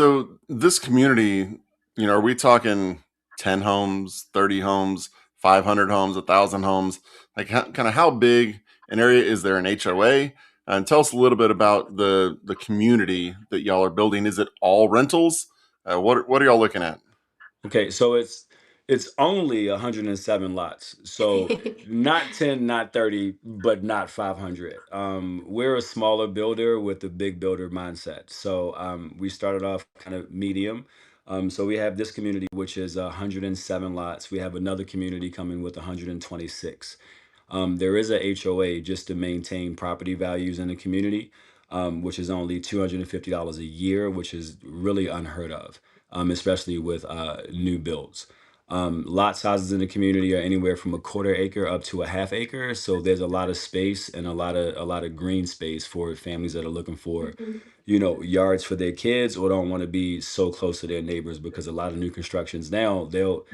So this community, are we talking 10 homes, 30 homes, 500 homes, 1,000 homes? Like kind of how big an area is there in HOA? And tell us a little bit about the community that y'all are building. Is it all rentals? What are y'all looking at? Okay, so it's only 107 lots. So not 10, not 30, but not 500. We're a smaller builder with a big builder mindset. So we started off kind of medium. So we have this community, which is 107 lots. We have another community coming with 126. There is a HOA just to maintain property values in the community, which is only $250 a year, which is really unheard of, especially with new builds. Lot sizes in the community are anywhere from a quarter acre up to a half acre, so there's a lot of space and a lot of green space for families that are looking for, Mhm. yards for their kids or don't want to be so close to their neighbors because a lot of new constructions now they'll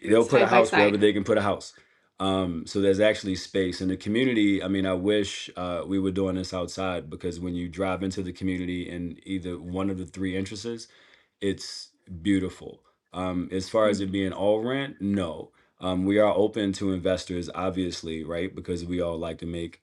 put a Side by house wherever side. they can put a house. So there's actually space in the community. I mean, I wish we were doing this outside because when you drive into the community in either one of the three entrances, it's beautiful. As far as it Mhm. being all rent, no. We are open to investors, obviously, right? Because we all like to make,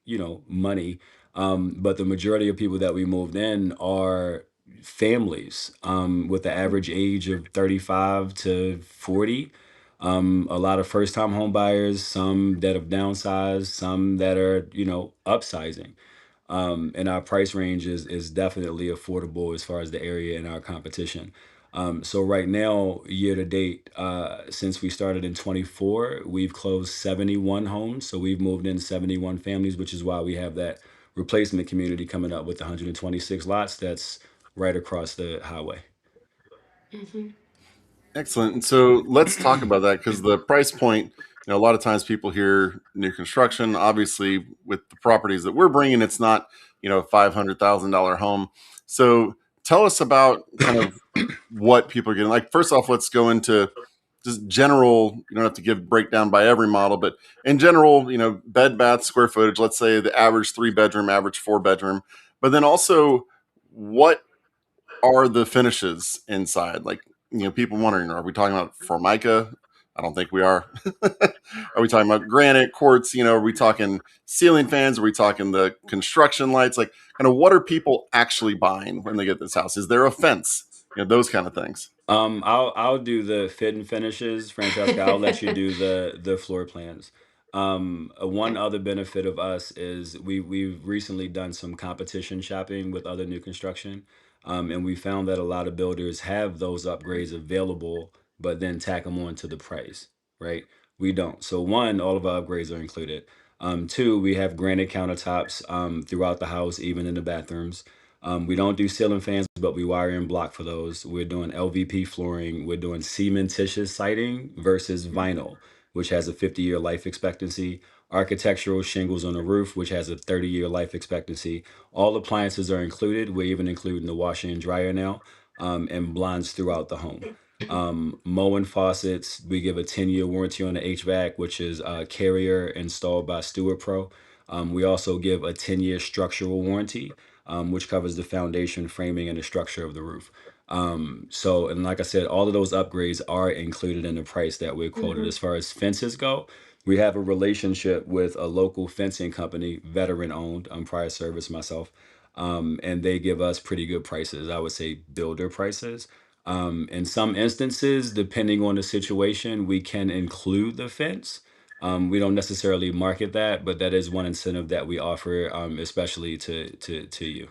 money. But the majority of people that we moved in are families with the average age of 35 to 40. A lot of first time home buyers, some that have downsized, some that are, upsizing. And our price range is definitely affordable as far as the area and our competition. So right now, year to date, since we started in 24, we've closed 71 homes. So we've moved in 71 families, which is why we have that replacement community coming up with 126 lots. That's right across the highway. Mhm. Excellent. And so let's talk about that because the price point, a lot of times people hear new construction. Obviously, with the properties that we're bringing, it's not, a $500,000 home. So tell us about kind of what people are getting. Like, first off, let's go into just general. You don't have to give breakdown by every model, but in general, bed, bath, square footage. Let's say the average 3 bedroom, average 4 bedroom, but then also what are the finishes inside? Like, people wondering, are we talking about Formica? I don't think we are. Are we talking about granite, quartz? Are we talking ceiling fans? Are we talking the construction lights? Like, kind of what are people actually buying when they get this house? Is there a fence? Those kind of things. I'll do the fit and finishes, Francesca. I'll let you do the floor plans. One Okay. other benefit of us is we've recently done some competition shopping with other new construction, and we found that a lot of builders have those upgrades available, but then tack them on to the price, right? We don't. So one, all of our upgrades are included. Two, we have granite countertops throughout the house, even in the bathrooms. We don't do ceiling fans, but we wire in block for those. We're doing LVP flooring. We're doing cementitious siding versus vinyl, which has a 50-year life expectancy. Architectural shingles on the roof, which has a 30-year life expectancy. All appliances are included. We're even including the washer and dryer now, and blinds throughout the home. Moen faucets, we give a 10-year warranty on the HVAC, which is Carrier installed by Stewart Pro. We also give a 10-year structural warranty, which covers the foundation, framing, and the structure of the roof. So, and like I said, all of those upgrades are included in the price that we're quoted. Mhm. As far as fences go, we have a relationship with a local fencing company, veteran owned. I'm prior service myself. And they give us pretty good prices. I would say builder prices. In some instances, depending on the situation, we can include the fence. We don't necessarily market that, but that is one incentive that we offer, especially to you.